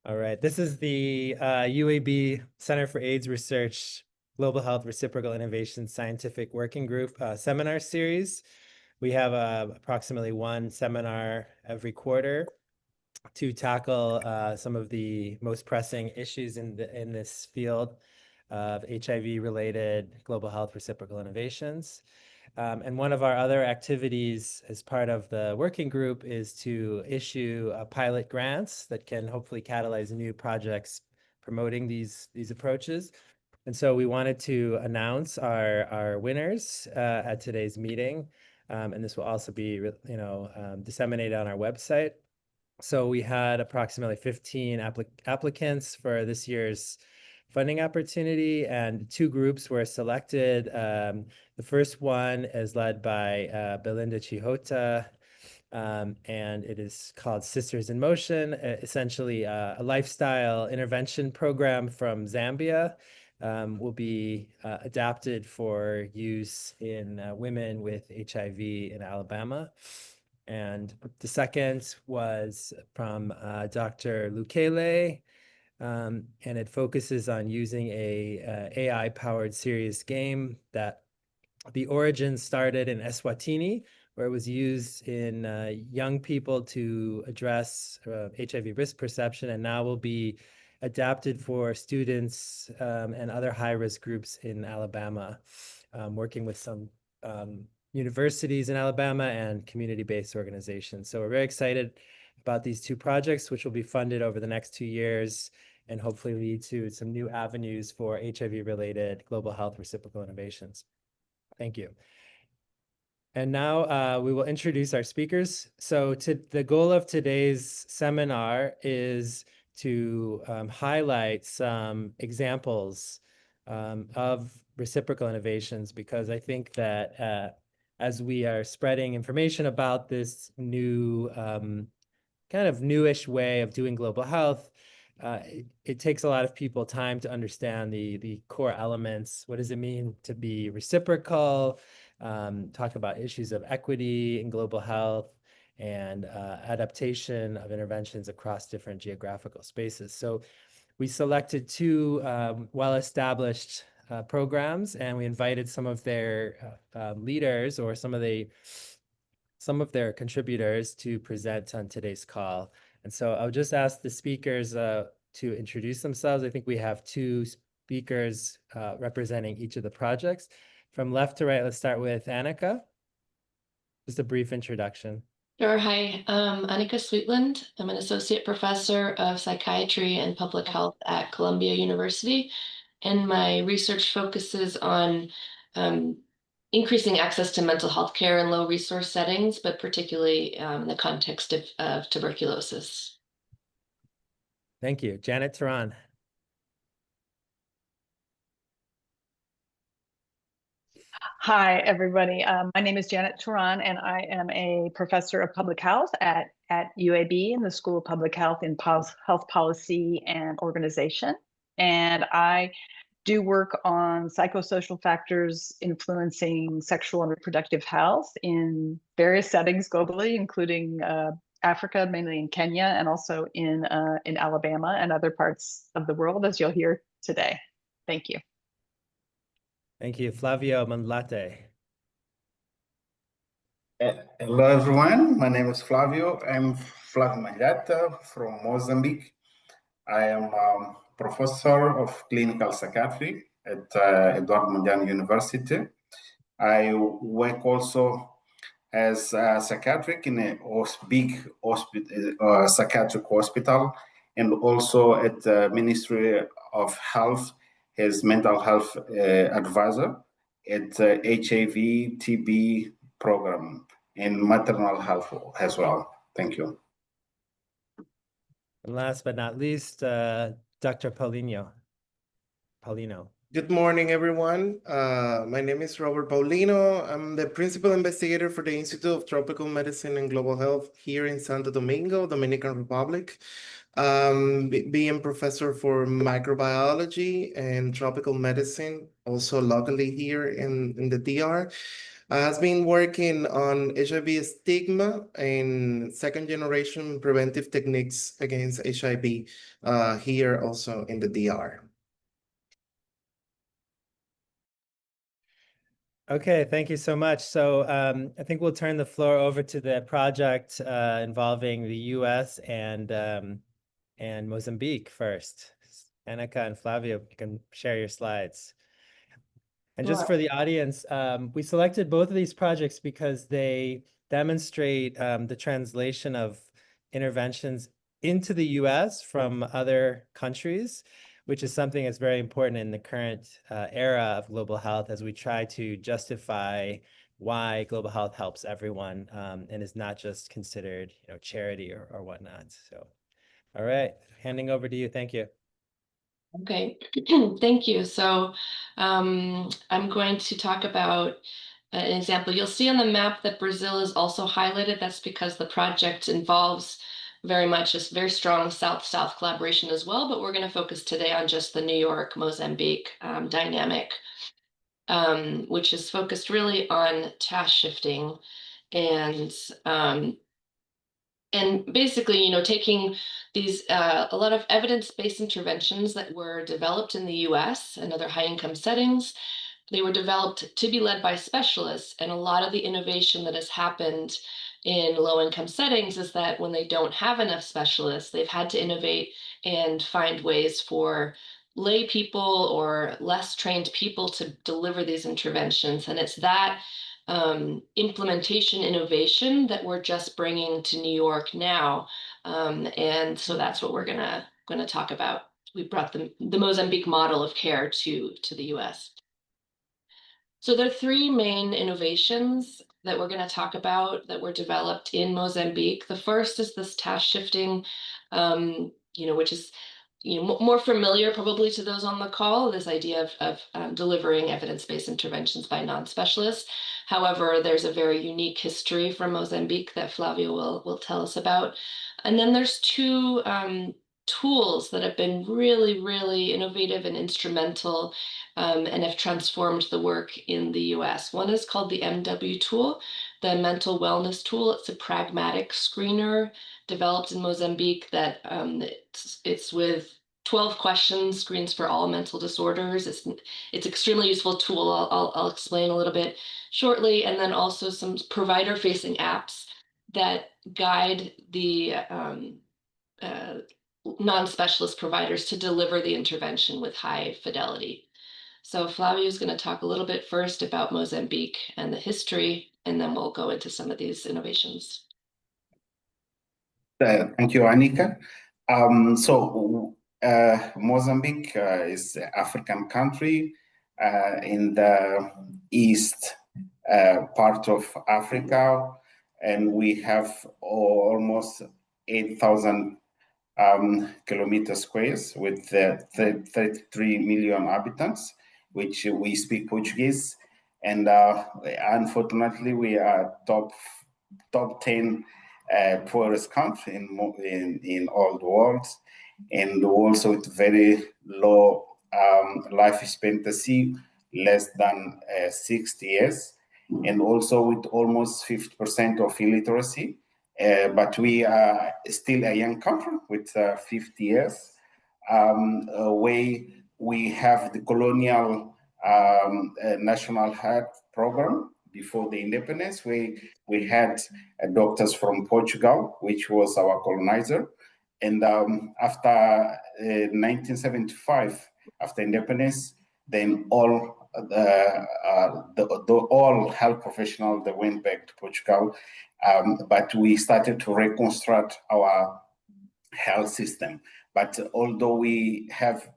All right, this is the UAB Center for AIDS Research Global Health Reciprocal Innovation Scientific Working Group seminar series. We have approximately one seminar every quarter to tackle some of the most pressing issues in this field of HIV-related global health reciprocal innovations. And one of our other activities as part of the working group is to issue pilot grants that can hopefully catalyze new projects promoting these approaches. And so we wanted to announce our winners at today's meeting. And this will also be disseminated on our website. So we had approximately 15 applicants for this year's funding opportunity, and two groups were selected. The first one is led by Belinda Chihota, and it is called Sisters in Motion, essentially a lifestyle intervention program from Zambia. Will be adapted for use in women with HIV in Alabama. And the second was from Dr. Lukele, and it focuses on using a AI-powered serious game that the origin started in Eswatini, where it was used in young people to address HIV risk perception, and now will be adapted for students and other high-risk groups in Alabama, working with some universities in Alabama and community-based organizations. So we're very excited about these two projects, which will be funded over the next 2 years and hopefully lead to some new avenues for HIV-related global health reciprocal innovations. Thank you. And now we will introduce our speakers. So the goal of today's seminar is to highlight some examples of reciprocal innovations, because I think that as we are spreading information about this new kind of newish way of doing global health, it takes a lot of people time to understand the core elements. What does it mean to be reciprocal? Talk about issues of equity in global health and adaptation of interventions across different geographical spaces. So we selected two well-established programs, and we invited some of their leaders or some of their contributors to present on today's call. And so I'll just ask the speakers to introduce themselves. I think we have two speakers representing each of the projects. From left to right, let's start with Annika. Just a brief introduction. Sure. Hi, Annika Sweetland. I'm an associate professor of psychiatry and public health at Columbia University, and my research focuses on increasing access to mental health care in low resource settings, but particularly in the context of tuberculosis. Thank you. Janet Turan. Hi, everybody. My name is Janet Turan, and I am a professor of public health at UAB in the School of Public Health in Health Policy and Organization. And I do work on psychosocial factors influencing sexual and reproductive health in various settings globally, including Africa, mainly in Kenya, and also in Alabama and other parts of the world, as you'll hear today. Thank you. Thank you. Flavio Mandlate. Hello, everyone. My name is Flavio. I'm Flavio Mandlate from Mozambique. I am professor of clinical psychiatry at Eduardo Mondlane University. I work also as a psychiatric in a big psychiatric hospital, and also at the Ministry of Health as mental health advisor at HIV, TB program and maternal health as well. Thank you. And last but not least, Dr. Paulino. Good morning, everyone. My name is Robert Paulino. I'm the principal investigator for the Institute of Tropical Medicine and Global Health here in Santo Domingo, Dominican Republic. Being professor for microbiology and tropical medicine, also locally here in the DR. has been working on HIV stigma and second-generation preventive techniques against HIV here also in the DR. Okay, thank you so much. So I think we'll turn the floor over to the project involving the U.S. and Mozambique first. Annika and Flavio, you can share your slides. And just for the audience, we selected both of these projects because they demonstrate the translation of interventions into the US from other countries, which is something that's very important in the current era of global health as we try to justify why global health helps everyone and is not just considered, charity or whatnot. So, all right, handing over to you. Thank you. Okay, thank you. So I'm going to talk about an example. You'll see on the map that Brazil is also highlighted. That's because the project involves very much a very strong South-South collaboration as well, but we're going to focus today on just the New York, Mozambique dynamic, which is focused really on task shifting and basically, taking these a lot of evidence-based interventions that were developed in the US and other high-income settings. They were developed to be led by specialists, and a lot of the innovation that has happened in low-income settings is that when they don't have enough specialists, they've had to innovate and find ways for lay people or less trained people to deliver these interventions. And it's that implementation innovation that we're just bringing to New York now. And so that's what we're gonna talk about. We brought the Mozambique model of care to the US. So there are three main innovations that we're going to talk about that were developed in Mozambique. The first is this task shifting, which is more familiar probably to those on the call, this idea of delivering evidence-based interventions by non-specialists. However, there's a very unique history from Mozambique that Flavio will tell us about. And then there's two tools that have been really, really innovative and instrumental and have transformed the work in the US. One is called the MW tool, the mental wellness tool. It's a pragmatic screener developed in Mozambique that it's with 12 questions, screens for all mental disorders. It's extremely useful tool. I'll explain a little bit shortly. And then also some provider-facing apps that guide the non-specialist providers to deliver the intervention with high fidelity. So Flavio is going to talk a little bit first about Mozambique and the history, and then we'll go into some of these innovations. Thank you, Annika. Mozambique is an African country in the east part of Africa, and we have almost 8,000 kilometers squares with 33 million inhabitants, which we speak Portuguese. And unfortunately, we are top 10 poorest country in all the world, and also with very low life expectancy, less than 60 years, and also with almost 50% of illiteracy. But we are still a young country with 50 years. We have the colonial national health program before the independence. We had doctors from Portugal, which was our colonizer. And after 1975, after independence, then all all health professionals that went back to Portugal, but we started to reconstruct our health system. But although we have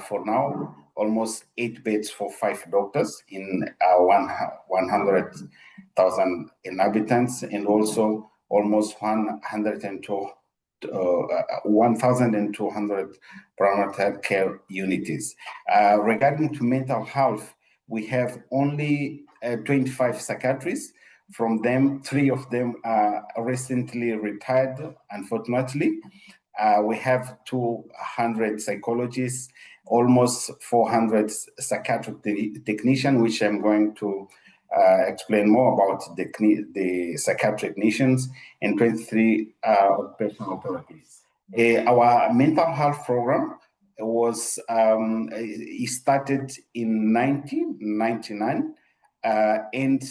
for now almost 8 beds for 5 doctors in 100,000 inhabitants, and also almost 1,200 primary health care units. Regarding to mental health, we have only 25 psychiatrists. From them, 3 of them are recently retired, unfortunately. We have 200 psychologists, almost 400 psychiatric technicians, which I'm going to explain more about the psychiatric technicians, and 23 occupational therapists. Our mental health program was it started in 1999, and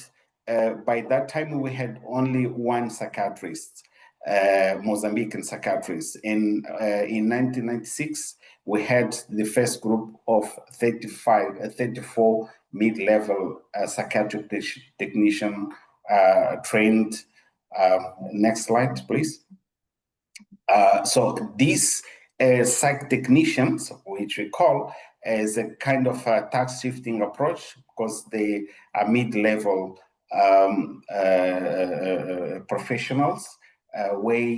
by that time we had only one psychiatrist, Mozambican psychiatrist. In 1996, we had the first group of 34 mid-level psychiatric technician trained. Next slide, please. So these psych technicians, which we call as a kind of a task shifting approach, because they are mid-level professionals, where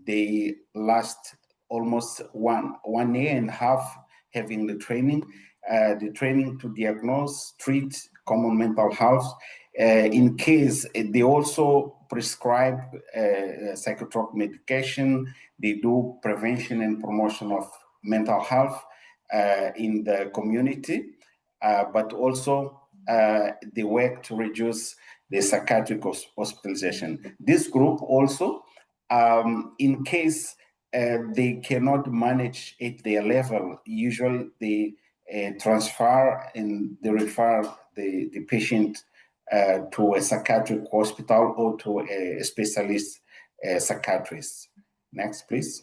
they last almost one year and a half having the training to diagnose, treat common mental health. In case they also prescribe psychotropic medication, they do prevention and promotion of mental health in the community, but also they work to reduce the psychiatric hospitalization. This group also, in case they cannot manage at their level, usually they transfer and they refer the patient to a psychiatric hospital or to a specialist psychiatrist. Next, please.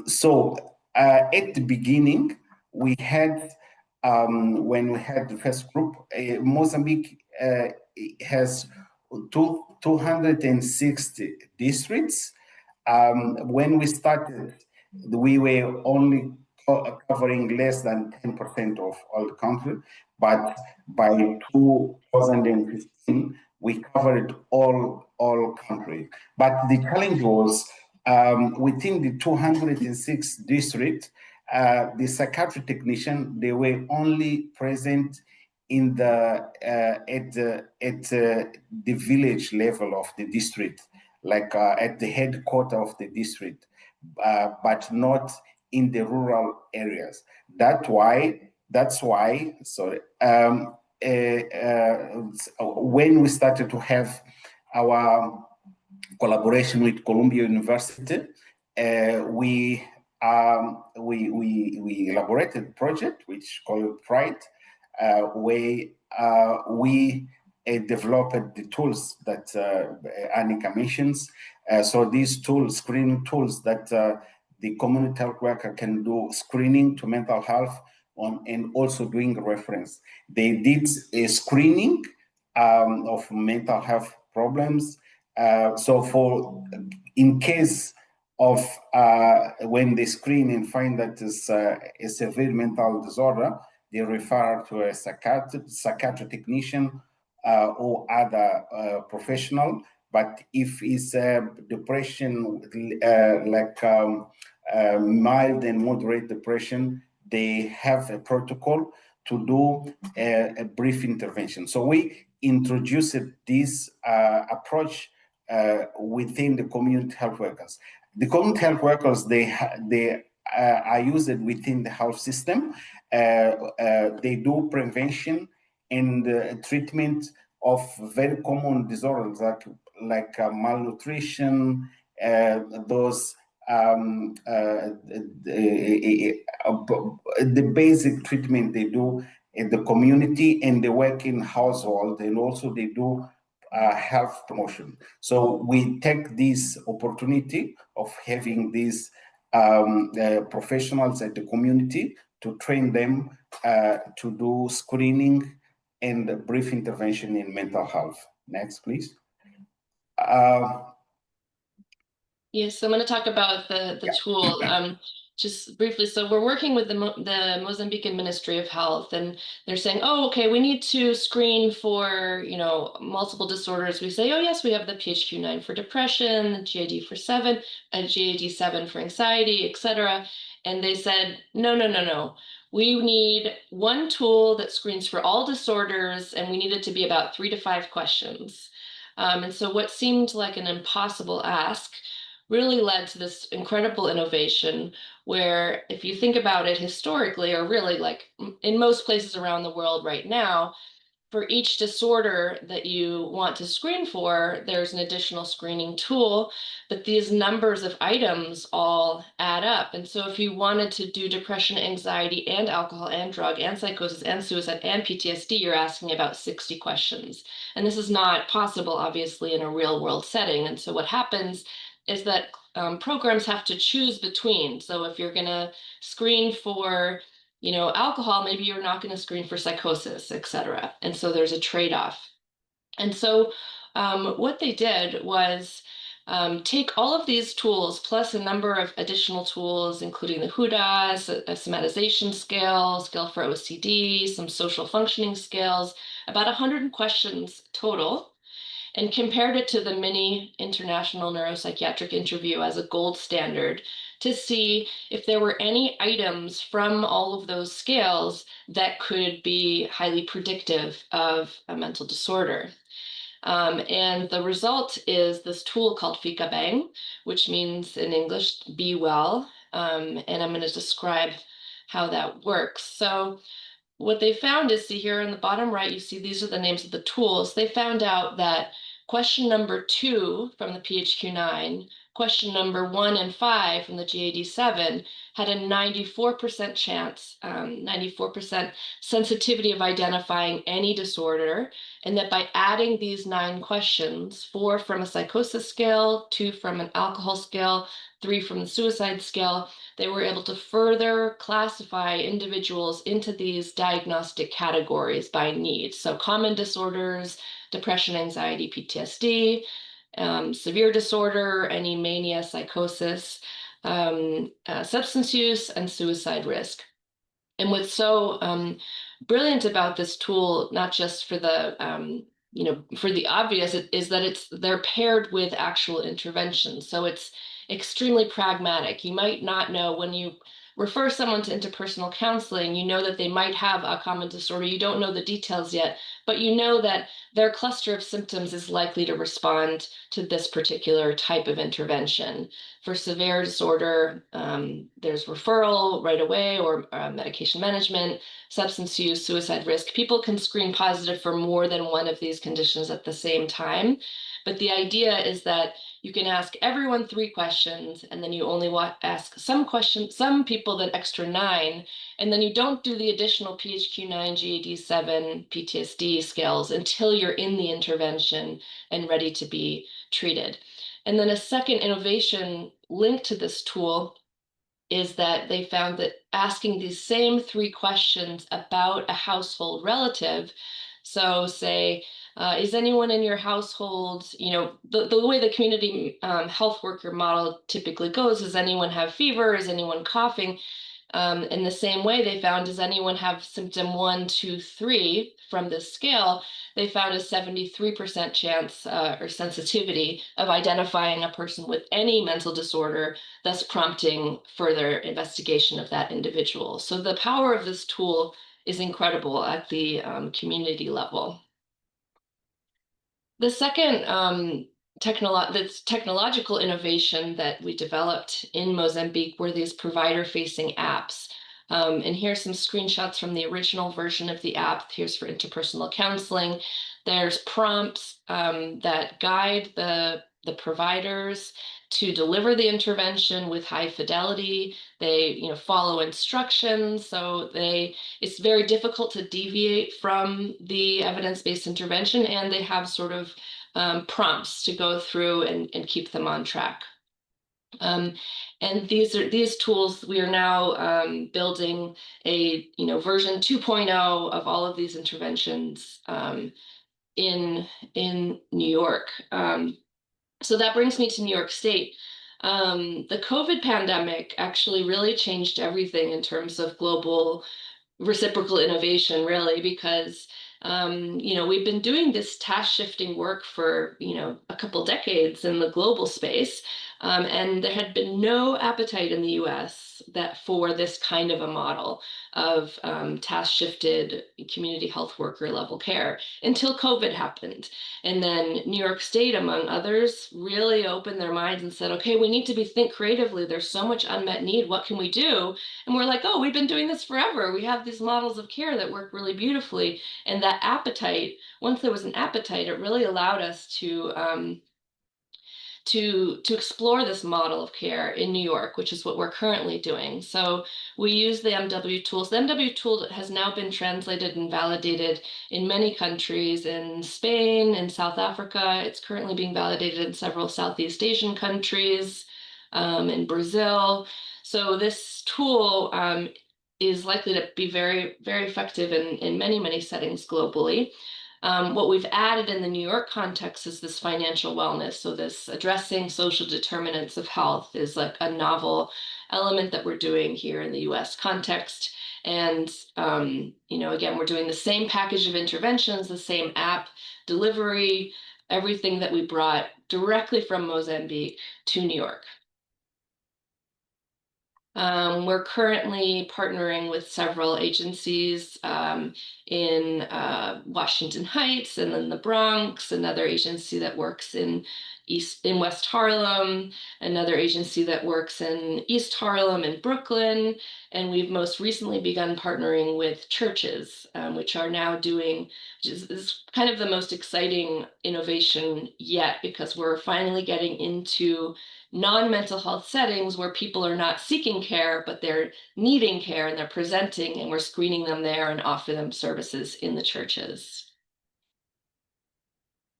So at the beginning, we had, when we had the first group, Mozambique has 260 districts. When we started, we were only covering less than 10% of all the country, but by 2015, we covered all country. But the challenge was within the 206 districts, the psychiatric technician, they were only present in the at the village level of the district, like at the headquarters of the district, but not in the rural areas. That's why. Sorry. When we started to have our collaboration with Columbia University, we elaborated a project which called Pride, where we developed the tools that Annika mentions. So these tools, screening tools that the community health worker can do screening to mental health on, and also doing reference. They did a screening of mental health problems. So for in case of when they screen and find that it's a severe mental disorder, they refer to a psychiatric technician or other professional. But if it's depression, like mild and moderate depression, they have a protocol to do a brief intervention. So we introduced this approach within the community health workers. The community health workers, they are used within the health system. They do prevention and treatment of very common disorders like malnutrition, those the basic treatment they do in the community, and they work in household, and also they do health promotion. So we take this opportunity of having these professionals at the community to train them to do screening and brief intervention in mental health. Next, please. Yes, so I'm going to talk about the tool just briefly. So we're working with the Mozambican Ministry of Health, and they're saying, oh, okay, we need to screen for, multiple disorders. We say, oh, yes, we have the PHQ-9 for depression, the GAD for 7, and GAD-7 for anxiety, etc. And they said, no. We need one tool that screens for all disorders, and we need it to be about 3 to 5 questions. And so what seemed like an impossible ask really led to this incredible innovation where, if you think about it historically, or really like in most places around the world right now, for each disorder that you want to screen for, there's an additional screening tool, but these numbers of items all add up. And so if you wanted to do depression, anxiety, and alcohol, and drug, and psychosis, and suicide, and PTSD, you're asking about 60 questions. And this is not possible, obviously, in a real world setting. And so what happens is that programs have to choose between. So if you're going to screen for alcohol, maybe you're not going to screen for psychosis, et cetera. And so there's a trade-off. And so what they did was take all of these tools plus a number of additional tools, including the HUDAs, a somatization scale for OCD, some social functioning scales, about 100 questions total, and compared it to the mini international neuropsychiatric interview as a gold standard to see if there were any items from all of those scales that could be highly predictive of a mental disorder. And the result is this tool called Fika Bang, which means in English, be well. And I'm going to describe how that works. So what they found is, see here on the bottom right, you see these are the names of the tools. They found out that question number 2 from the PHQ-9, question number 1 and 5 from the GAD-7 had a 94% chance, 94% sensitivity of identifying any disorder, and that by adding these 9 questions, 4 from a psychosis scale, 2 from an alcohol scale, 3 from the suicide scale, they were able to further classify individuals into these diagnostic categories by need. So common disorders, depression, anxiety, PTSD, severe disorder, any mania, psychosis, substance use, and suicide risk. And what's so brilliant about this tool, not just for the for the obvious, is that they're paired with actual interventions. So it's extremely pragmatic. You might not know when you refer someone to interpersonal counseling, you know that they might have a common disorder. You don't know the details yet, but you know that their cluster of symptoms is likely to respond to this particular type of intervention. For severe disorder, there's referral right away or medication management, substance use, suicide risk. People can screen positive for more than one of these conditions at the same time. But the idea is that you can ask everyone 3 questions, and then you only ask some people that extra 9, and then you don't do the additional PHQ-9, GAD-7, PTSD scales until you're in the intervention and ready to be treated. And then a second innovation linked to this tool is that they found that asking these same 3 questions about a household relative, so say, is anyone in your household, the way the community health worker model typically goes, does anyone have fever? Is anyone coughing? In the same way, they found, does anyone have symptom 1, 2, 3 from this scale? They found a 73% chance or sensitivity of identifying a person with any mental disorder, thus prompting further investigation of that individual. So the power of this tool is incredible at the community level. The second technological innovation that we developed in Mozambique were these provider-facing apps. And here's some screenshots from the original version of the app. Here's for interpersonal counseling. There's prompts that guide the providers to deliver the intervention with high fidelity. They follow instructions, so it's very difficult to deviate from the evidence-based intervention, and they have sort of prompts to go through and keep them on track. And these tools, we are now building a version 2.0 of all of these interventions in New York. So that brings me to New York State. The COVID pandemic actually really changed everything in terms of global reciprocal innovation, really, because we've been doing this task shifting work for a couple decades in the global space, and there had been no appetite in the US evidence that for this kind of a model of task-shifted community health worker level care until COVID happened. And then New York State, among others, really opened their minds and said, okay, we need to think creatively. There's so much unmet need. What can we do? And we're like, oh, we've been doing this forever. We have these models of care that work really beautifully. And that appetite, once there was an appetite, it really allowed us to explore this model of care in New York, which is what we're currently doing. So we use the MW tools. The MW tool has now been translated and validated in many countries, in Spain, in South Africa. It's currently being validated in several Southeast Asian countries, in Brazil. So this tool is likely to be very, very effective in many, many settings globally. What we've added in the New York context is this financial wellness. So this addressing social determinants of health is like a novel element that we're doing here in the US context. And, again, we're doing the same package of interventions, the same app delivery, everything that we brought directly from Mozambique to New York. We're currently partnering with several agencies in Washington Heights and then the Bronx, another agency that works in West Harlem, another agency that works in East Harlem and Brooklyn. And we've most recently begun partnering with churches, which are now doing, which is kind of the most exciting innovation yet, because we're finally getting into non-mental health settings where people are not seeking care, but they're needing care and they're presenting, and we're screening them there and offer them services in the churches.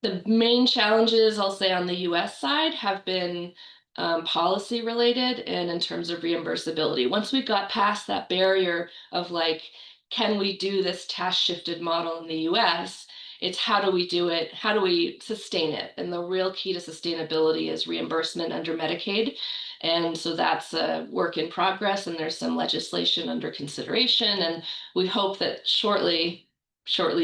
The main challenges, I'll say, on the US side have been policy related and in terms of reimbursability. Once we got past that barrier of like, can we do this task shifted model in the US? It's how do we do it? How do we sustain it? And the real key to sustainability is reimbursement under Medicaid. And so that's a work in progress, and there's some legislation under consideration. And we hope that shortly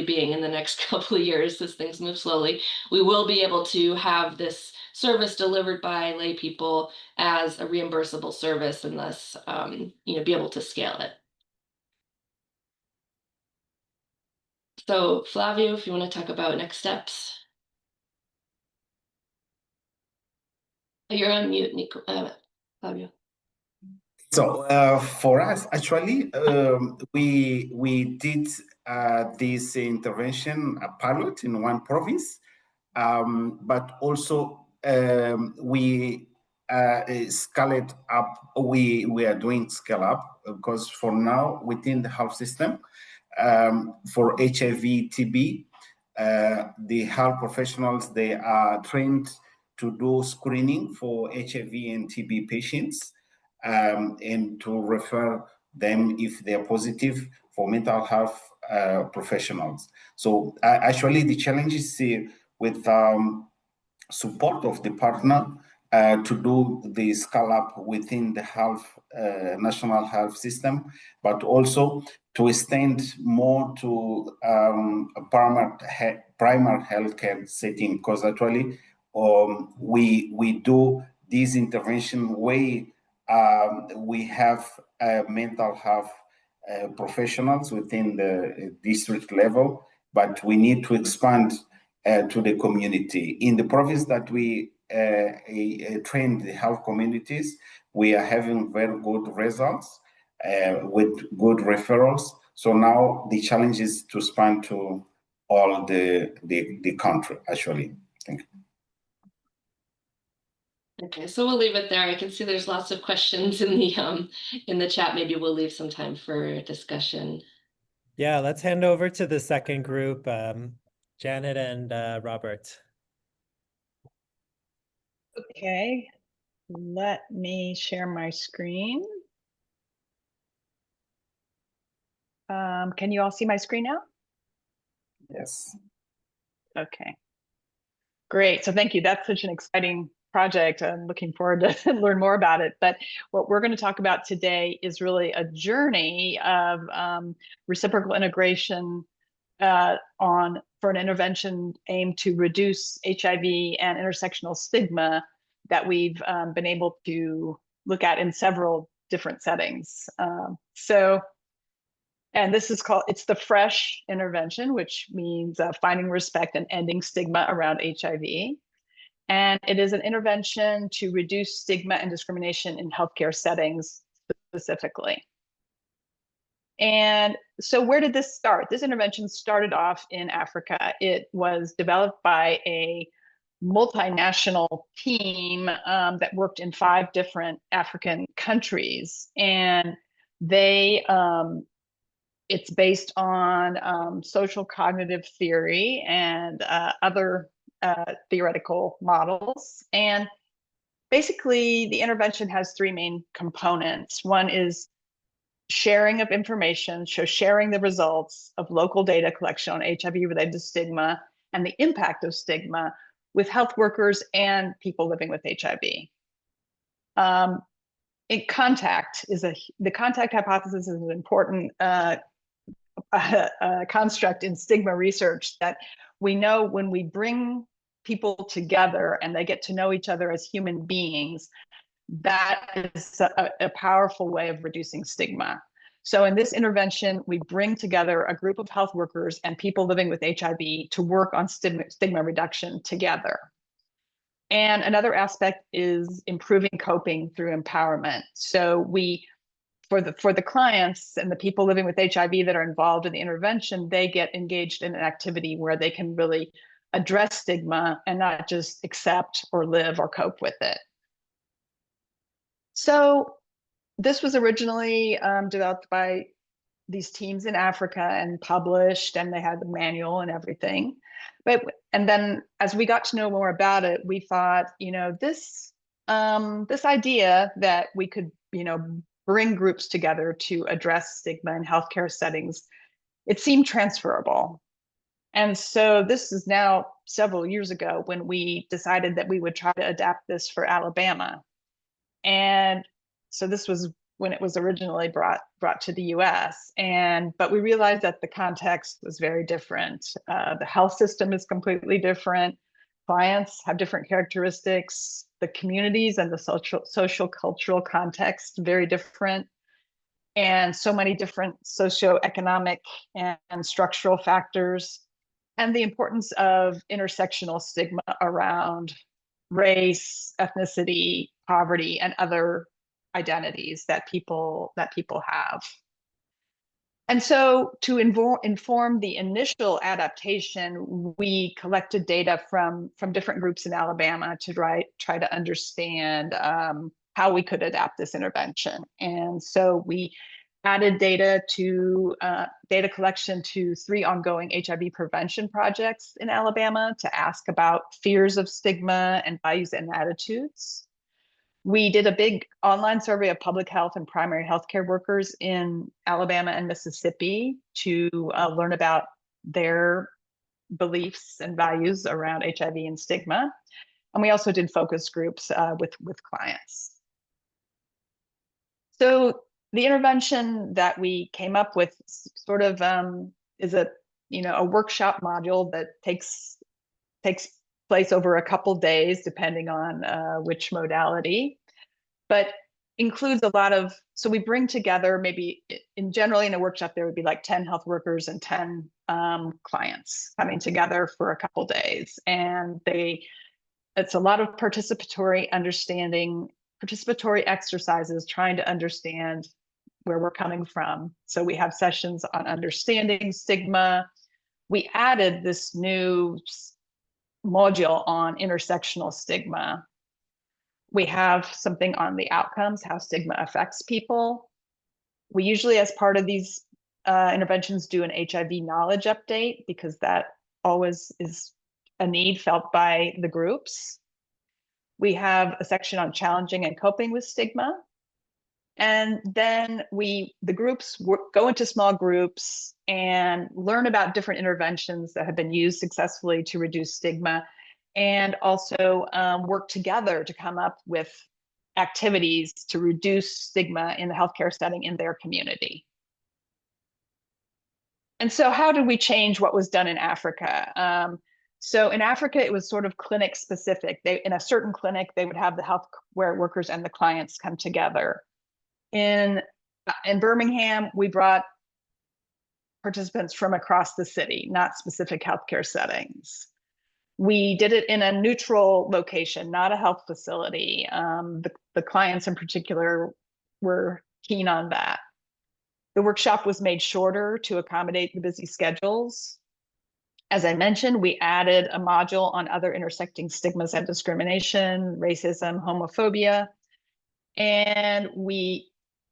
being in the next couple of years, as things move slowly, we will be able to have this service delivered by lay people as a reimbursable service, and thus, be able to scale it. So Flavio, if you want to talk about next steps. You're on mute, Nico, Flavio. So for us, actually, we did this intervention, a pilot in one province, but also we scaled up. We are doing scale up, because for now within the health system, for HIV, TB, the health professionals, they are trained to do screening for HIV and TB patients, and to refer them if they're positive for mental health professionals. So actually the challenge is with support of the partner to do the scale up within the health national health system, but also to extend more to a primary healthcare setting, because actually we do this intervention way. We have mental health professionals within the district level, but we need to expand to the community. In the province that we train the health communities, we are having very good results with good referrals. So now the challenge is to expand to all the country, actually. Thank you. Okay, so we'll leave it there. I can see there's lots of questions in the chat. Maybe we'll leave some time for discussion. Yeah, let's hand over to the second group, Janet and Robert. Okay, let me share my screen. Can you all see my screen now? Yes. Okay, great. So thank you. That's such an exciting project. I'm looking forward to learn more about it. But what we're going to talk about today is really a journey of reciprocal integration for an intervention aimed to reduce HIV and intersectional stigma that we've been able to look at in several different settings. And this is called, it's the FRESH intervention, which means finding respect and ending stigma around HIV. And it is an intervention to reduce stigma and discrimination in healthcare settings specifically. And so where did this start? This intervention started off in Africa. It was developed by a multinational team that worked in 5 different African countries. And they, it's based on social cognitive theory and other theoretical models. And basically, the intervention has 3 main components. One is sharing of information, so sharing the results of local data collection on HIV related to stigma and the impact of stigma with health workers and people living with HIV. The contact hypothesis is an important construct in stigma research, that we know when we bring people together and they get to know each other as human beings, that is a powerful way of reducing stigma. So in this intervention, we bring together a group of health workers and people living with HIV to work on stigma reduction together. And another aspect is improving coping through empowerment. So we, for the clients and the people living with HIV that are involved in the intervention, they get engaged in an activity where they can really address stigma and not just accept or live or cope with it. So this was originally developed by these teams in Africa and published, and they had the manual and everything. And then as we got to know more about it, we thought, this idea that we could, bring groups together to address stigma in healthcare settings, it seemed transferable. And so this is now several years ago when we decided that we would try to adapt this for Alabama. And so this was when it was originally brought to the US. But we realized that the context was very different. The health system is completely different. Clients have different characteristics. The communities and the social cultural context very different. And so many different socioeconomic and structural factors. And the importance of intersectional stigma around race, ethnicity, poverty, and other identities that people have. And so to inform the initial adaptation, we collected data from different groups in Alabama to try to understand how we could adapt this intervention. And so we added data collection to 3 ongoing HIV prevention projects in Alabama to ask about fears of stigma and values and attitudes. We did a big online survey of public health and primary healthcare workers in Alabama and Mississippi to learn about their beliefs and values around HIV and stigma. And we also did focus groups with clients. So the intervention that we came up with sort of is a workshop module that takes place over a couple days, depending on which modality, but includes a lot of, so we bring together maybe generally in a workshop, there would be like 10 health workers and 10 clients coming together for a couple days. And it's a lot of participatory exercises, trying to understand where we're coming from. So we have sessions on understanding stigma. We added this new module on intersectional stigma. We have something on the outcomes, how stigma affects people. We usually, as part of these interventions, do an HIV knowledge update, because that always is a need felt by the groups. We have a section on challenging and coping with stigma. And then the groups go into small groups and learn about different interventions that have been used successfully to reduce stigma, and also work together to come up with activities to reduce stigma in the healthcare setting in their community. And so how did we change what was done in Africa? So in Africa, it was sort of clinic specific. In a certain clinic, they would have the health workers and the clients come together. In Birmingham, we brought participants from across the city, not specific healthcare settings. We did it in a neutral location, not a health facility. The clients in particular were keen on that. The workshop was made shorter to accommodate the busy schedules. As I mentioned, we added a module on other intersecting stigmas and discrimination, racism, homophobia, and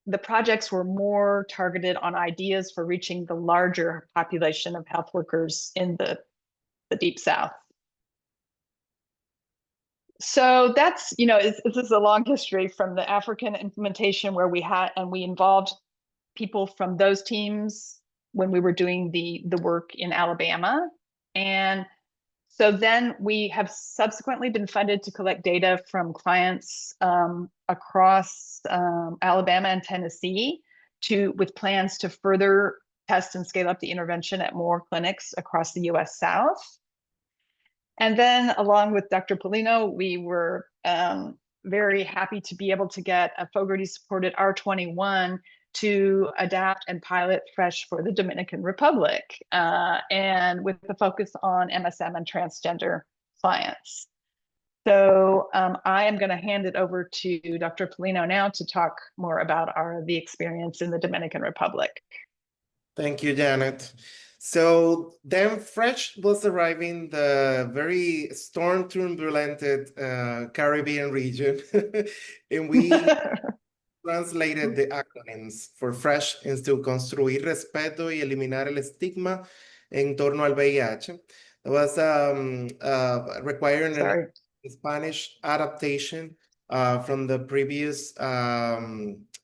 the projects were more targeted on ideas for reaching the larger population of health workers in the Deep South. So that's, this is a long history from the African implementation where we involved people from those teams when we were doing the work in Alabama. And so then we have subsequently been funded to collect data from clients across Alabama and Tennessee with plans to further test and scale up the intervention at more clinics across the US South. And then along with Dr. Polino, we were very happy to be able to get a Fogarty supported R21 to adapt and pilot FRESH for the Dominican Republic, and with the focus on MSM and transgender clients. So I am going to hand it over to Dr. Polino now to talk more about the experience in the Dominican Republic. Thank you, Janet. So then FRESH was arriving the very storm-turbulent Caribbean region, and we translated the acronyms for FRESH into Construir Respeto y Eliminar el Estigma en torno al VIH. It was requiring a Spanish adaptation from the previous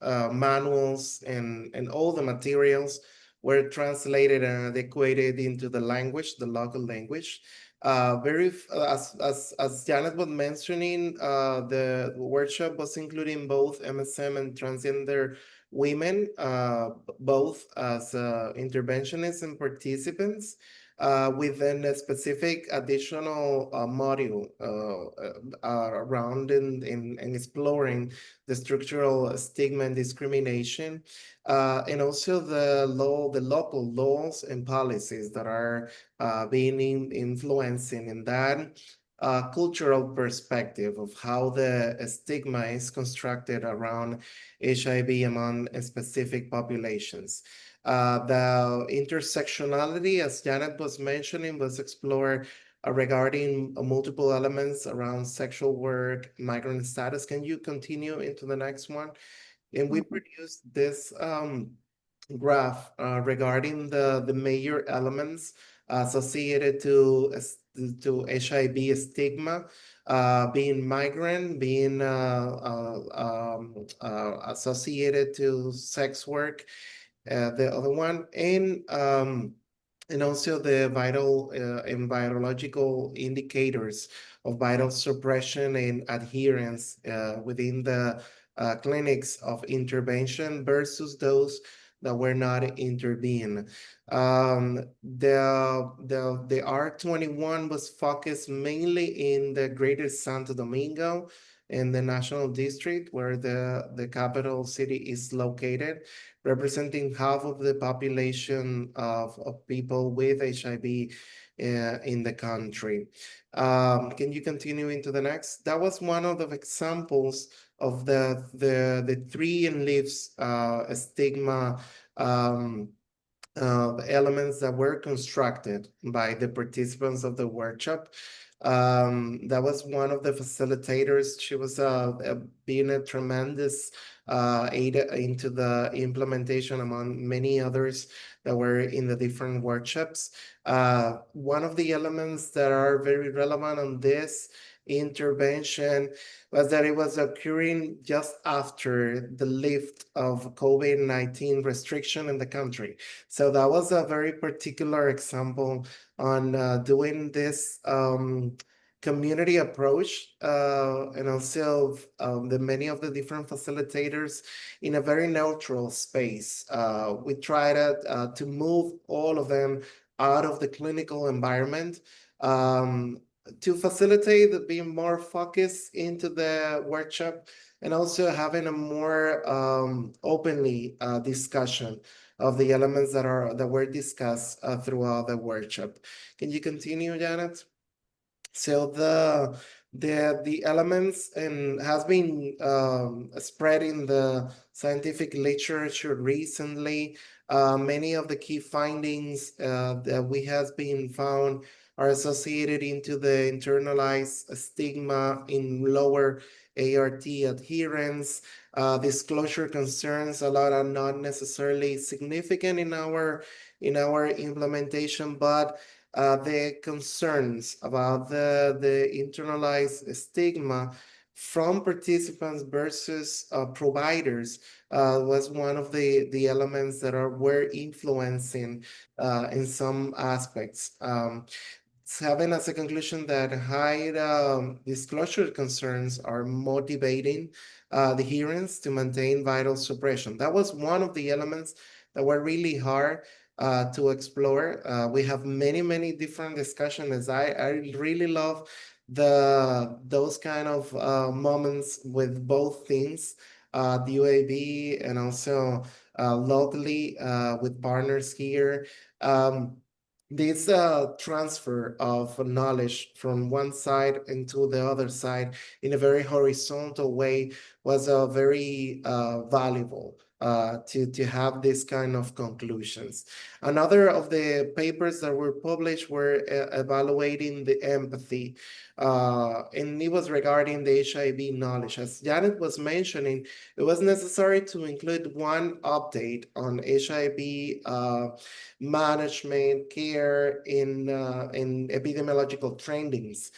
manuals, and all the materials were translated and adequated into the language, the local language. As Janet was mentioning, the workshop was including both MSM and transgender women, both as interventionists and participants, within a specific additional module around in exploring the structural stigma and discrimination, and also the local laws and policies that are being influencing in that cultural perspective of how the stigma is constructed around HIV among specific populations. The intersectionality, as Janet was mentioning, was explored regarding multiple elements around sexual work, migrant status. Can you continue into the next one? And we produced this graph regarding the major elements associated to HIV stigma, being migrant, being associated to sex work, the other one, and also the vital and virological indicators of vital suppression and adherence within the clinics of intervention versus those that were not intervened. The R21 was focused mainly in the greater Santo Domingo in the National District, where the capital city is located, representing half of the population of people with HIV in the country. Can you continue into the next? That was one of the examples of the tree and leaves stigma elements that were constructed by the participants of the workshop. That was one of the facilitators. She was being a tremendous aid into the implementation among many others that were in the different workshops. One of the elements that are very relevant on this intervention was that it was occurring just after the lift of COVID-19 restriction in the country. So that was a very particular example on doing this community approach, and also the many of the different facilitators in a very neutral space. We tried to move all of them out of the clinical environment, to facilitate the being more focused into the workshop and also having a more openly discussion of the elements that were discussed throughout the workshop. Can you continue, Janet? So the elements and has been spread in the scientific literature recently. Many of the key findings that we has been found are associated into the internalized stigma in lower ART adherence. Disclosure concerns, a lot are not necessarily significant in our implementation, but the concerns about the internalized stigma from participants versus providers was one of the elements that were influencing in some aspects. Having as a conclusion that high disclosure concerns are motivating adherence to maintain vital suppression. That was one of the elements that were really hard to explore. We have many different discussions. I really love those kind of moments with both things, the UAB and also locally with partners here. This transfer of knowledge from one side into the other side in a very horizontal way was very valuable to have this kind of conclusions. Another of the papers that were published were evaluating the empathy, and it was regarding the HIV knowledge. As Janet was mentioning, it was necessary to include one update on HIV management, care in epidemiological trendings,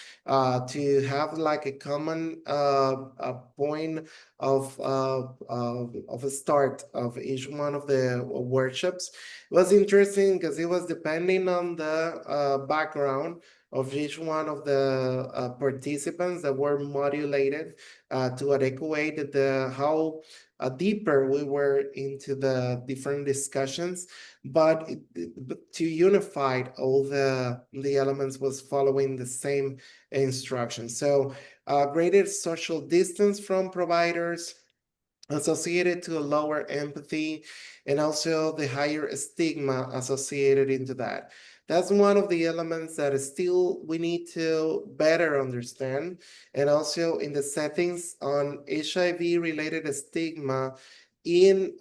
to have like a common point of a start of each one of the workshops. It was interesting because it was depending on the background of each one of the participants that were modulated to adequate how deeper we were into the different discussions, but to unify all the elements was following the same instructions. So greater social distance from providers associated to a lower empathy, and also the higher stigma associated into that. That's one of the elements that still we need to better understand. And also in the settings on HIV-related stigma in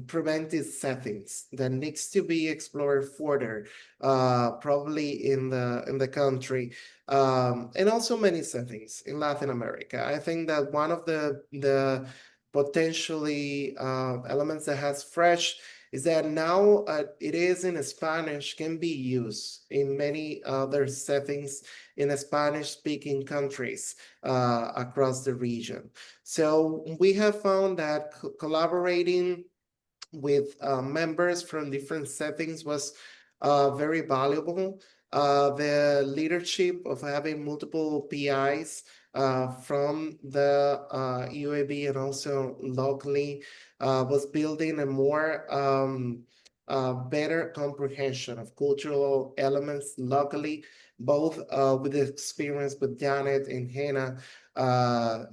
preventive settings that needs to be explored further, probably in the country, and also many settings in Latin America. I think that one of the potentially elements that has fresh is that now it is in Spanish, can be used in many other settings in Spanish-speaking countries across the region. So we have found that collaborating with members from different settings was very valuable. The leadership of having multiple PIs from the UAB and also locally was building a more better comprehension of cultural elements locally, both with the experience with Janet and Hannah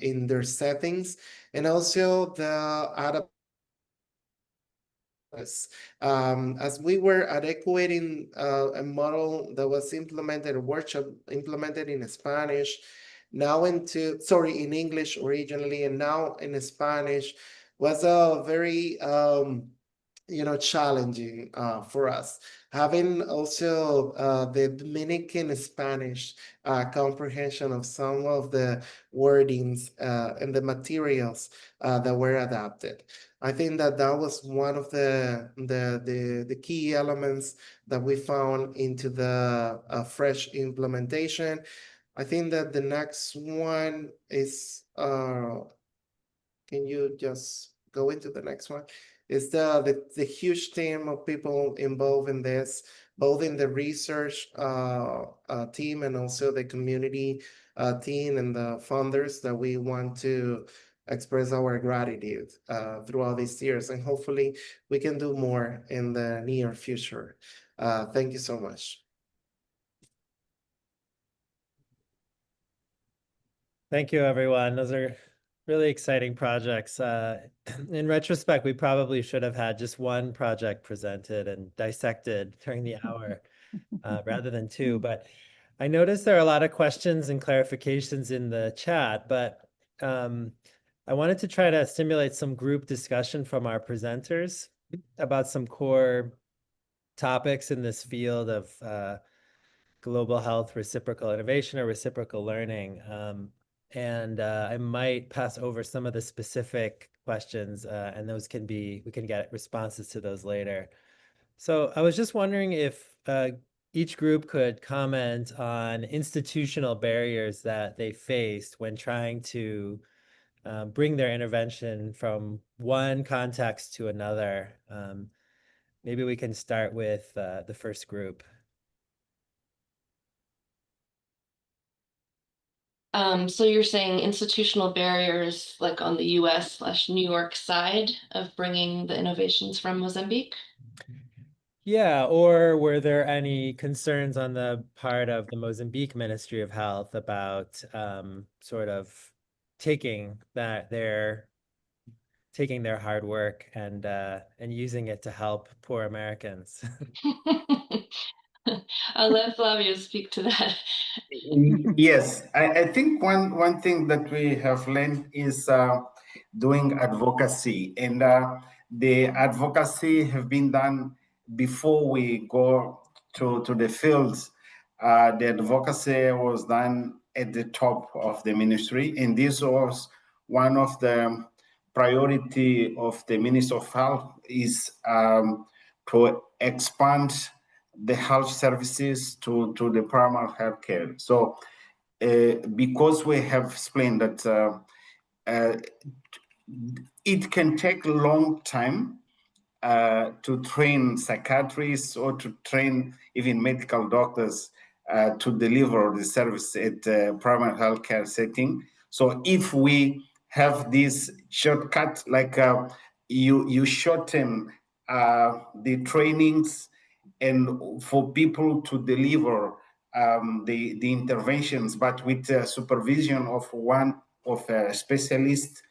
in their settings, and also the adaptation. As we were adequating a model that was implemented, a workshop implemented in Spanish, now in English originally, and now in Spanish, was a very challenging for us. Having also the Dominican Spanish comprehension of some of the wordings and the materials that were adapted. I think that was one of the key elements that we found into the fresh implementation. I think that the next one is, can you just go into the next one? Is the huge team of people involved in this, both in the research team and also the community team and the funders, that we want to express our gratitude throughout these years, and hopefully we can do more in the near future. Thank you so much. Thank you, everyone. Those are really exciting projects. In retrospect, we probably should have had just one project presented and dissected during the hour rather than two. But I noticed there are a lot of questions and clarifications in the chat, but I wanted to try to stimulate some group discussion from our presenters about some core topics in this field of global health reciprocal innovation or reciprocal learning. And I might pass over some of the specific questions, and those we can get responses to those later. So I was just wondering if each group could comment on institutional barriers that they faced when trying to bring their intervention from one context to another. Maybe we can start with the first group. So you're saying institutional barriers like on the US/New York side of bringing the innovations from Mozambique? Yeah, or were there any concerns on the part of the Mozambique Ministry of Health about sort of taking their hard work and using it to help poor Americans? I'll let Flavio speak to that. Yes, I think one thing that we have learned is doing advocacy, and the advocacy have been done before we go to the fields. The advocacy was done at the top of the ministry, and this was one of the priority of the Minister of Health is to expand the health services to the primary health care. So because we have explained that it can take a long time to train psychiatrists or to train even medical doctors to deliver the service at primary healthcare setting. So if we have this shortcut, like you shorten the trainings and for people to deliver the interventions, but with supervision of one of a specialist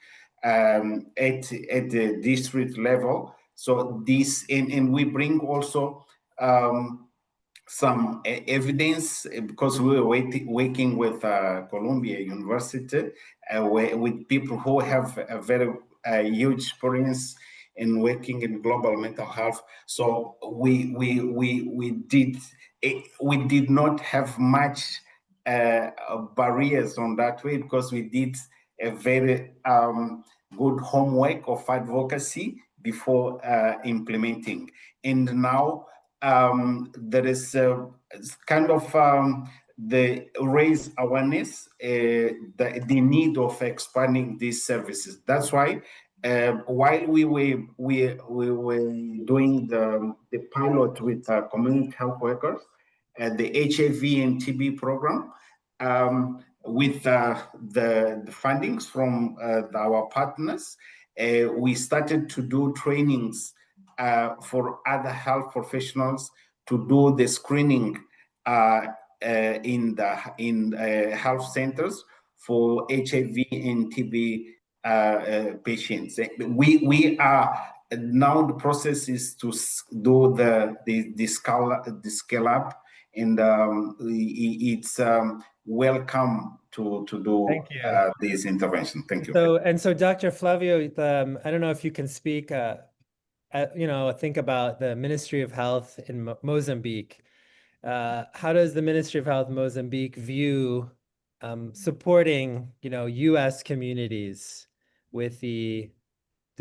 at the district level. So this, and we bring also some evidence because we were working with Columbia University with people who have a very huge experience in working in global mental health. So we did not have much barriers on that way because we did a very good homework of advocacy before implementing. And now there is kind of the raise awareness, the need of expanding these services. That's why while we were doing the pilot with community health workers, the HIV and TB program, with the fundings from our partners, we started to do trainings for other health professionals to do the screening in health centers for HIV and TB patients. We are now, the process is to do the scale up, and it's welcome to do this intervention. Thank you. So Dr. Flavio, I don't know if you can speak, think about the Ministry of Health in Mozambique. How does the Ministry of Health Mozambique view supporting, U.S. communities with the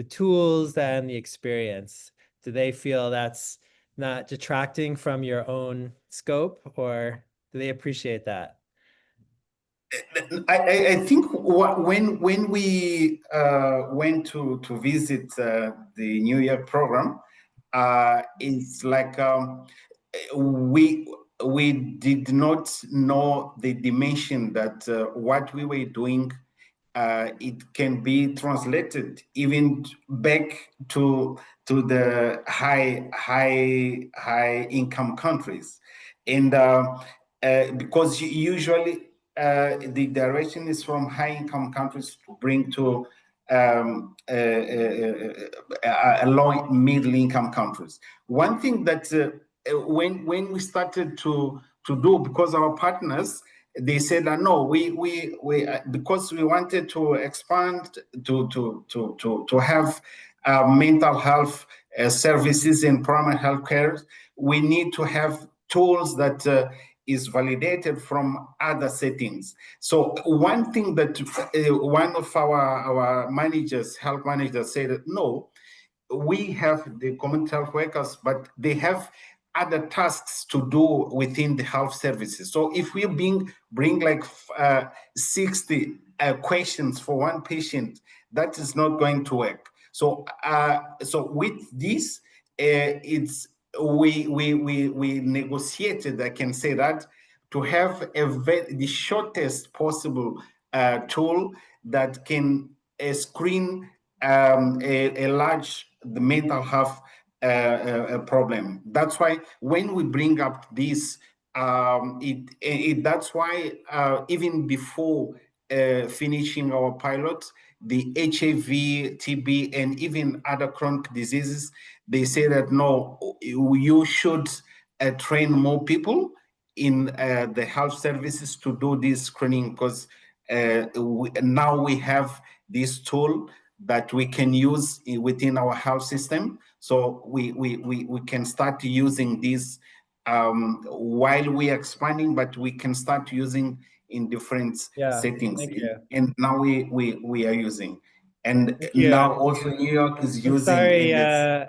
tools and the experience? Do they feel that's not detracting from your own scope, or do they appreciate that? I think when we went to visit the New Year program, it's like we did not know the dimension that what we were doing, it can be translated even back to the high income countries, and because usually the direction is from high-income countries to bring to low middle-income countries. One thing that when we started to do, because our partners, they said that no, we because we wanted to expand to have mental health services in primary health care, we need to have tools that is validated from other settings. So one thing that one of our managers, health managers, said that no, we have the community health workers, but they have other tasks to do within the health services. So if we bring like 60 questions for one patient, that is not going to work. So so with this, it's we negotiated, I can say that, to have the shortest possible tool that can screen a large the mental health problem. That's why when we bring up this, that's why even before finishing our pilot, the HIV, TB, and even other chronic diseases, they say that no, you should train more people in the health services to do this screening, because now we have this tool that we can use within our health system. So we can start using this while we are expanding, but we can start using in different settings. Thank you. And now we are using. And Thank you. now also New York is using.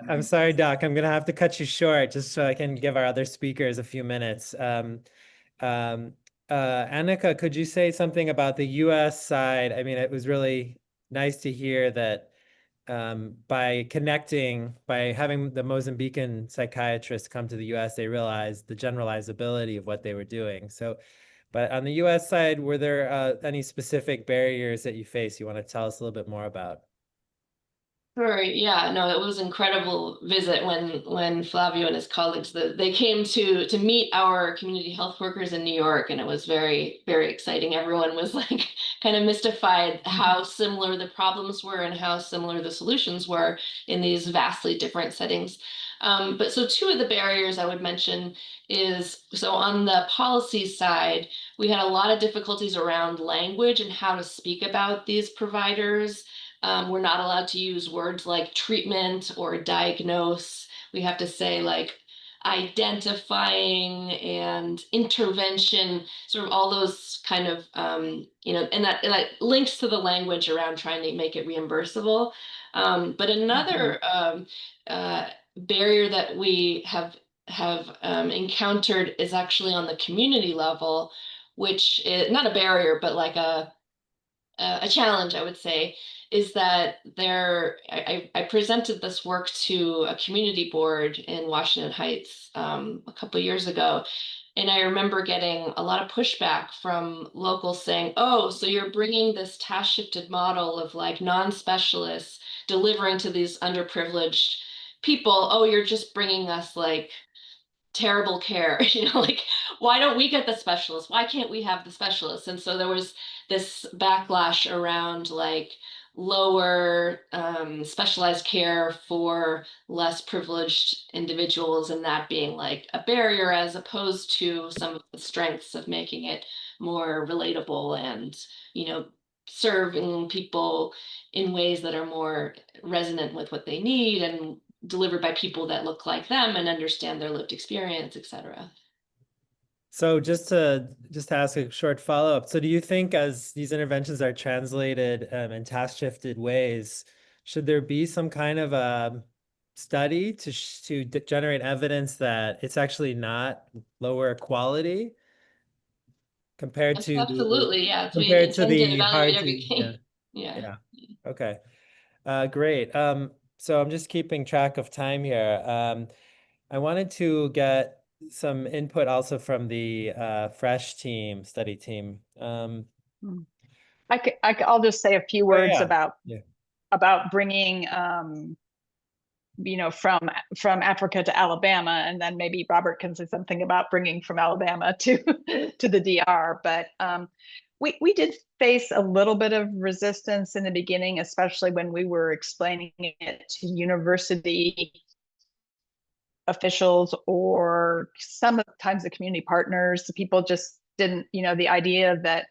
I'm sorry, Doc. I'm gonna have to cut you short just so I can give our other speakers a few minutes. Annika, could you say something about the US side? I mean, it was really nice to hear that by having the Mozambican psychiatrists come to the US, they realized the generalizability of what they were doing. So, but on the US side, were there any specific barriers that you face you want to tell us a little bit more about? Sure. Yeah, no, it was an incredible visit when Flavio and his colleagues they came to meet our community health workers in New York, and it was very, very exciting. Everyone was like kind of mystified how similar the problems were and how similar the solutions were in these vastly different settings. But so two of the barriers I would mention is, so on the policy side, we had a lot of difficulties around language and how to speak about these providers. We're not allowed to use words like treatment or diagnose. We have to say like identifying and intervention, sort of all those kind of, and that links to the language around trying to make it reimbursable. But another barrier that we have encountered is actually on the community level, which is not a barrier, but like a challenge, I would say, is that I presented this work to a community board in Washington Heights a couple of years ago. And I remember getting a lot of pushback from locals saying, oh, so you're bringing this task shifted model of like non-specialists delivering to these underprivileged people. Oh, you're just bringing us like terrible care, like, why don't we get the specialists? Why can't we have the specialists? And so there was this backlash around like lower specialized care for less privileged individuals, and that being like a barrier as opposed to some of the strengths of making it more relatable and, serving people in ways that are more resonant with what they need and delivered by people that look like them and understand their lived experience, etc. So just to ask a short follow-up. So do you think as these interventions are translated in task shifted ways, should there be some kind of a study to generate evidence that it's actually not lower quality compared to Absolutely, yeah. We compared to intend to the evaluate hard to everything. Yeah. Okay. Great. So I'm just keeping track of time here. I wanted to get some input also from the FRESH team, study team. I'll just say a few words about Yeah. about bringing from Africa to Alabama, and then maybe Robert can say something about bringing from Alabama to to the DR. But we did face a little bit of resistance in the beginning, especially when we were explaining it to university officials or sometimes the community partners. People just didn't, the idea that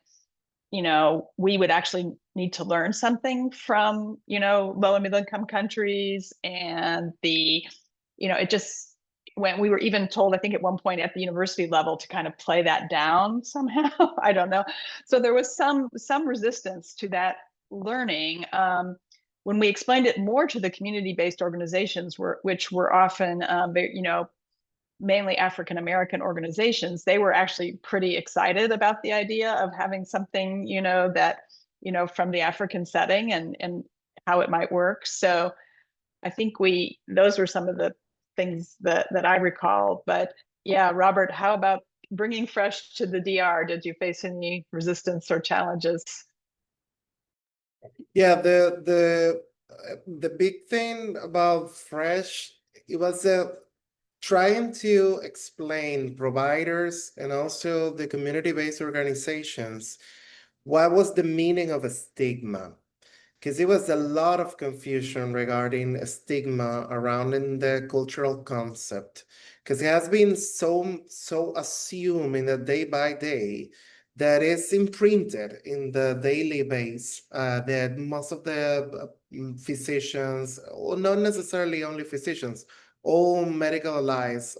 we would actually need to learn something from, low and middle income countries. And it just, when we were even told, I think at one point at the university level, to kind of play that down somehow. I don't know. So there was some resistance to that learning. When we explained it more to the community-based organizations, which were often, mainly African-American organizations, they were actually pretty excited about the idea of having something, that, from the African setting and how it might work. So I think those were some of the things that I recall. But yeah, Robert, how about bringing fresh to the DR? Did you face any resistance or challenges? Yeah, the big thing about fresh, it was trying to explain providers and also the community-based organizations what was the meaning of a stigma, because it was a lot of confusion regarding a stigma around in the cultural concept, because it has been so assumed in the day by day that is imprinted in the daily base, that most of the physicians, or not necessarily only physicians, all medical allies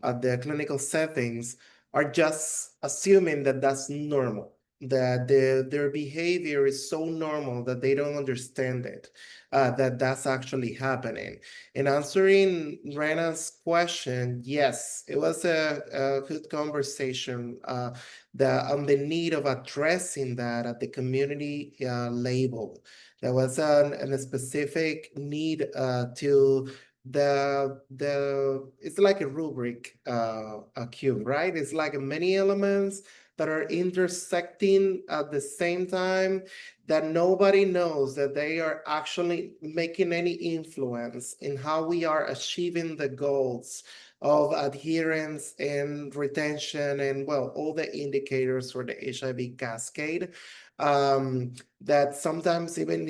at the clinical settings are just assuming that that's normal, that their behavior is so normal that they don't understand it, that that's actually happening. In answering Rena's question, yes, it was a good conversation on the need of addressing that at the community label. There was a specific need to it's like a rubric, a cube, right? It's like many elements that are intersecting at the same time, that nobody knows that they are actually making any influence in how we are achieving the goals of adherence and retention and, well, all the indicators for the HIV cascade. That sometimes even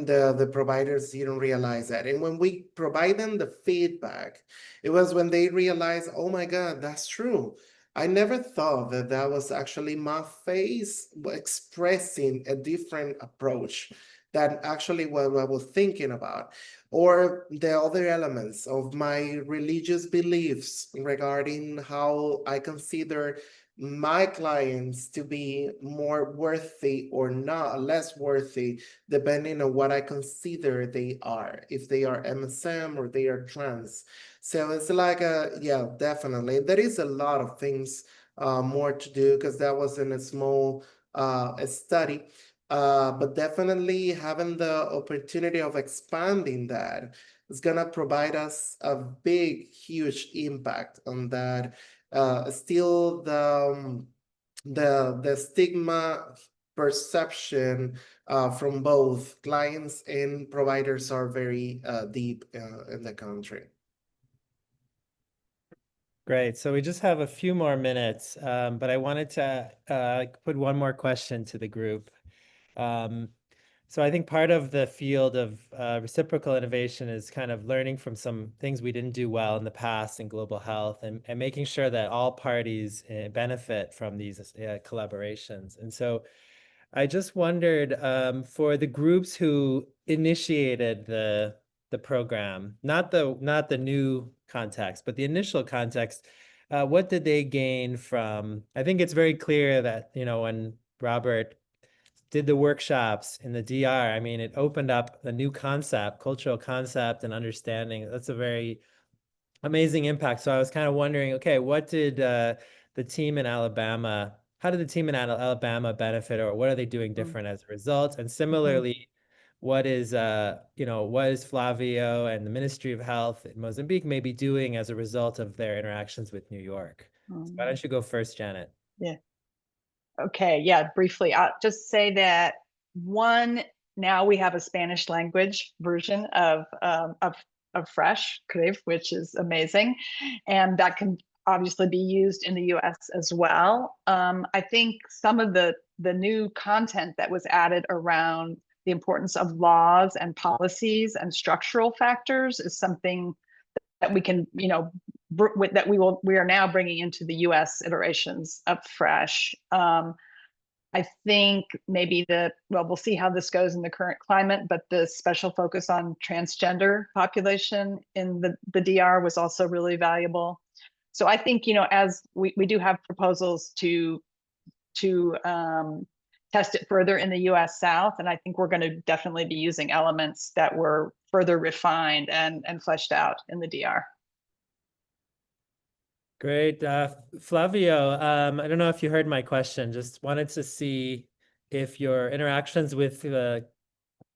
the providers didn't realize that. And when we provide them the feedback, it was when they realized, oh my God, that's true. I never thought that that was actually my face expressing a different approach than actually what I was thinking about, or the other elements of my religious beliefs regarding how I consider my clients to be more worthy or not, less worthy, depending on what I consider they are, if they are MSM or they are trans. So it's like yeah, definitely. There is a lot of things more to do, because that was in a small study. But definitely having the opportunity of expanding that is gonna provide us a big, huge impact on that. Still the stigma perception from both clients and providers are very deep in the country. Great. So we just have a few more minutes, but I wanted to put one more question to the group. So I think part of the field of reciprocal innovation is kind of learning from some things we didn't do well in the past in global health, and making sure that all parties benefit from these collaborations. And so I just wondered, for the groups who initiated the program, not the new context, but the initial context, what did they gain from? I think it's very clear that, when Robert did the workshops in the DR, I mean, it opened up a new concept, cultural concept and understanding. That's a very amazing impact. So I was kind of wondering, okay, what did the team in Alabama, how did the team in Alabama benefit, or what are they doing different as a result? And similarly, what is Flavio and the Ministry of Health in Mozambique maybe doing as a result of their interactions with New York? So why don't you go first, Janet? Yeah. Okay, yeah, briefly, I'll just say that now we have a Spanish language version of fresh creve, which is amazing, and that can obviously be used in the U.S. as well. I think some of the new content that was added around the importance of laws and policies and structural factors is something that we can, you know, that we are now bringing into the U.S. iterations of Fresh. I think maybe we'll see how this goes in the current climate, but the special focus on transgender population in the DR was also really valuable. So I think, you know, as we do have proposals to test it further in the US South, and I think we're going to definitely be using elements that were further refined and fleshed out in the DR. Great. Flavio, I don't know if you heard my question, just wanted to see if your interactions with the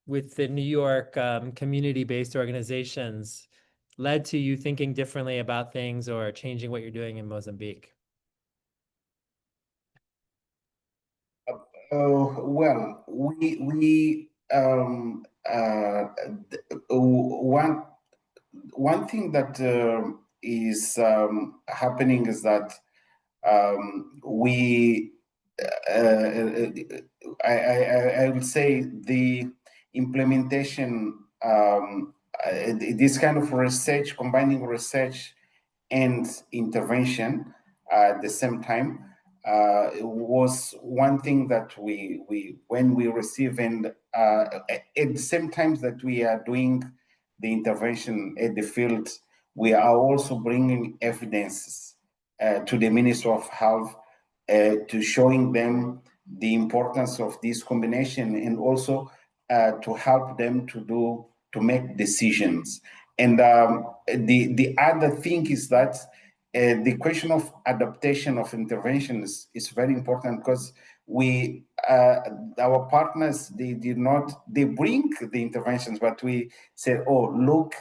New York community-based organizations led to you thinking differently about things or changing what you're doing in Mozambique. Well, one thing that is happening is that I would say the implementation, this kind of research, combining research and intervention at the same time, was one thing that when we receive, and at the same time that we are doing the intervention at the field, we are also bringing evidences to the Ministry of Health, to showing them the importance of this combination, and also to help them to make decisions. And the other thing is that the question of adaptation of intervention is very important, because our partners, they bring the interventions, but we said, oh, look,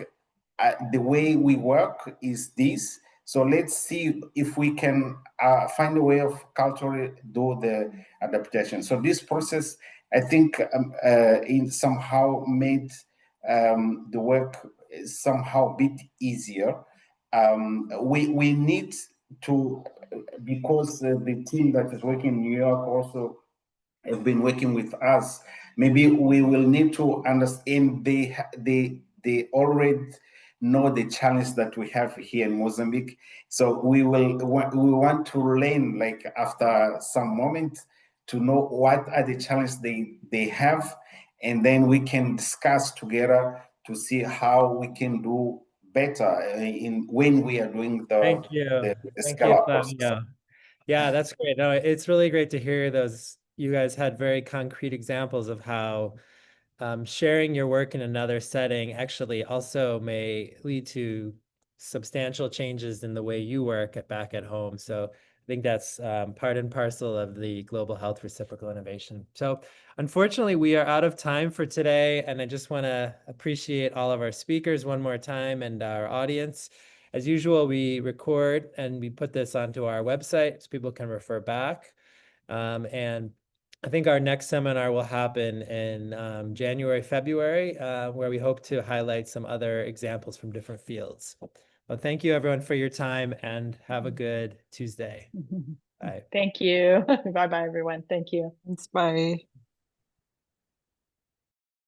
the way we work is this. So let's see if we can find a way of culturally do the adaptation. So this process, I think, somehow made the work somehow a bit easier. We need to, because the team that is working in New York also have been working with us, maybe we will need to understand they already know the challenge that we have here in Mozambique. So we want to learn, like, after some moment, to know what are the challenges they have, and then we can discuss together to see how we can do better when we are doing Thank you. the Thank scale you, up process. Flavio. Yeah, that's great. No, it's really great to hear those. You guys had very concrete examples of how sharing your work in another setting actually also may lead to substantial changes in the way you work back at home. So I think that's part and parcel of the global health reciprocal innovation. So unfortunately, we are out of time for today, and I just want to appreciate all of our speakers one more time and our audience. As usual, we record and we put this onto our website so people can refer back. And I think our next seminar will happen in January, February, where we hope to highlight some other examples from different fields. Well, thank you everyone for your time, and have a good Tuesday. Bye. Thank you. Bye-bye, everyone. Thank you. Thanks, bye.